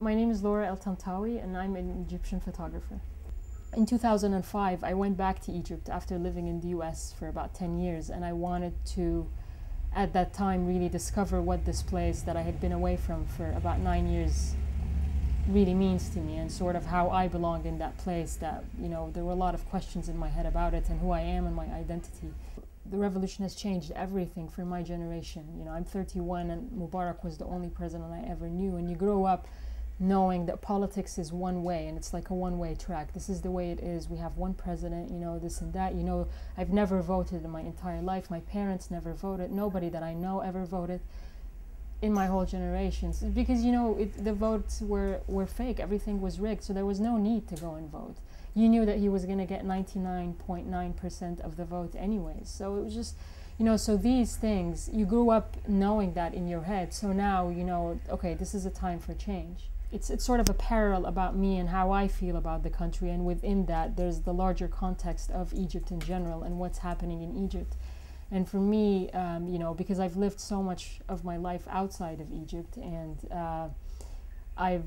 My name is Laura El-Tantawy and I'm an Egyptian photographer. In 2005, I went back to Egypt after living in the US for about 10 years, and I wanted to, at that time, really discover what this place that I had been away from for about 9 years really means to me, and sort of how I belong in that place. That, there were a lot of questions in my head about it and who I am and my identity. The revolution has changed everything for my generation. I'm 31 and Mubarak was the only president I ever knew, and you grow up knowing that politics is one way, and it's like a one-way track. This is the way it is. We have one president, this and that. I've never voted in my entire life. My parents never voted. Nobody that I know ever voted in my whole generation. Because, the votes were fake. Everything was rigged, so there was no need to go and vote. You knew that he was going to get 99.9% of the vote anyways. So it was just, so these things, you grew up knowing that in your head. So now, okay, this is a time for change. It's sort of a parallel about me and how I feel about the country, and within that there's the larger context of Egypt in general and what's happening in Egypt. And for me, because I've lived so much of my life outside of Egypt, and I've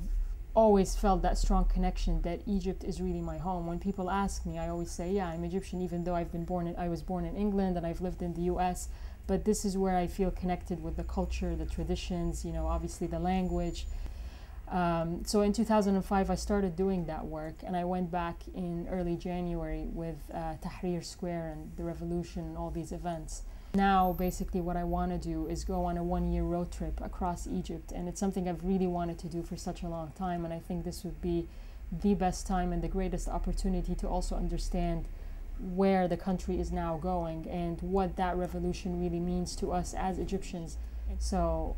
always felt that strong connection that Egypt is really my home. When people ask me, I always say, yeah, I'm Egyptian, even though I was born in England and I've lived in the US, but this is where I feel connected with the culture, the traditions, obviously the language. So in 2005, I started doing that work, and I went back in early January with Tahrir Square and the revolution and all these events. Now, basically, what I want to do is go on a one-year road trip across Egypt, and it's something I've really wanted to do for such a long time, and I think this would be the best time and the greatest opportunity to also understand where the country is now going and what that revolution really means to us as Egyptians. So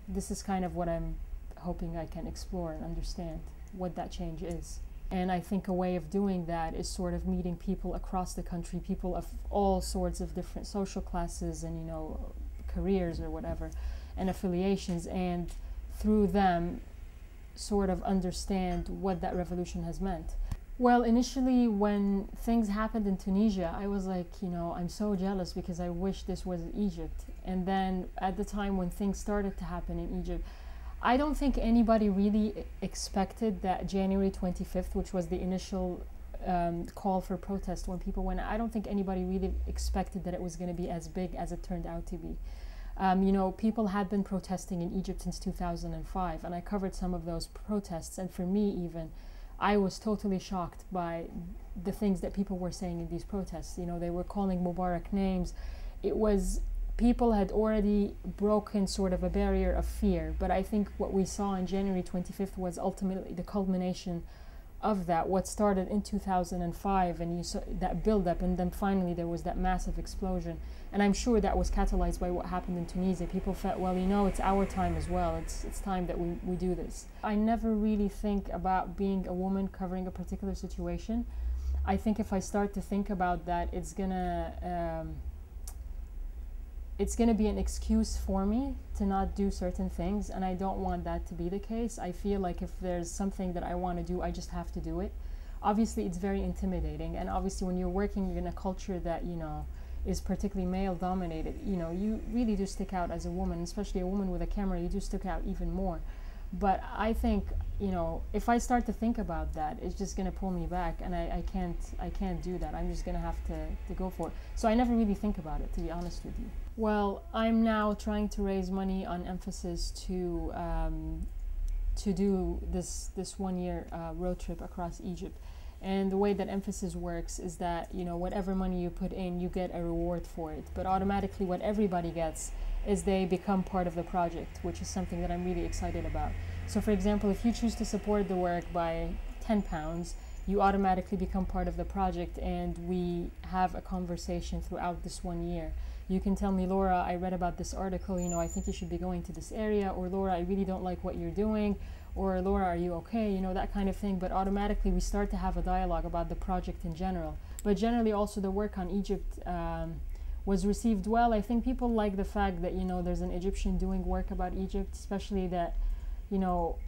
this is kind of what I'm hoping I can explore and understand what that change is. And I think a way of doing that is sort of meeting people across the country, people of all sorts of different social classes and, careers or whatever, and affiliations, and through them sort of understand what that revolution has meant. Well, initially when things happened in Tunisia, I was like, I'm so jealous because I wish this was Egypt. And then at the time when things started to happen in Egypt, I don't think anybody really expected that January 25th, which was the initial call for protest when people went, I don't think anybody really expected that it was going to be as big as it turned out to be. People had been protesting in Egypt since 2005, and I covered some of those protests, and for me even, I was totally shocked by the things that people were saying in these protests. They were calling Mubarak names. People had already broken sort of a barrier of fear, but I think what we saw on January 25th was ultimately the culmination of that, what started in 2005, and you saw that build-up, and then finally there was that massive explosion. And I'm sure that was catalyzed by what happened in Tunisia. People felt, well, it's our time as well. It's time that we do this. I never really think about being a woman covering a particular situation. I think if I start to think about that, it's gonna be an excuse for me to not do certain things, and I don't want that to be the case. I feel like if there's something that I want to do, I just have to do it. Obviously, it's very intimidating, and obviously when you're working in a culture that, is particularly male-dominated, you really do stick out as a woman, especially a woman with a camera, you do stick out even more. But I think, if I start to think about that, it's just going to pull me back, and I can't do that. I'm just going to have to go for it. So I never really think about it, to be honest with you. Well, I'm now trying to raise money on Emphasis to do this one-year road trip across Egypt. And the way that Emphasis works is that, whatever money you put in, you get a reward for it. But automatically what everybody gets is they become part of the project, which is something that I'm really excited about. So for example, if you choose to support the work by £10, you automatically become part of the project, and we have a conversation throughout this 1 year. You can tell me, Laura, I read about this article, I think you should be going to this area, or Laura, I really don't like what you're doing, or Laura, are you okay, that kind of thing. But automatically we start to have a dialogue about the project in general. But generally also the work on Egypt was received well. I think people like the fact that, there's an Egyptian doing work about Egypt, especially that,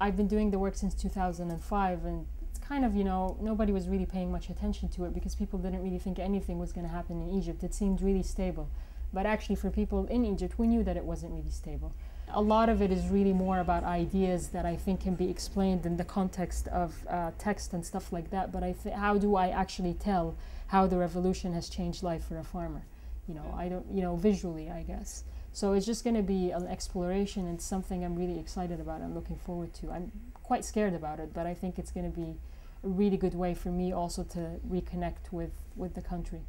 I've been doing the work since 2005, and it's kind of, nobody was really paying much attention to it because people didn't really think anything was going to happen in Egypt. It seemed really stable. But actually for people in Egypt, we knew that it wasn't really stable. a lot of it is really more about ideas that I think can be explained in the context of text and stuff like that. But how do I actually tell how the revolution has changed life for a farmer? You know, I don't, you know, visually, I guess. So it's just going to be an exploration and something I'm really excited about and looking forward to. I'm quite scared about it, but I think it's going to be a really good way for me also to reconnect with the country.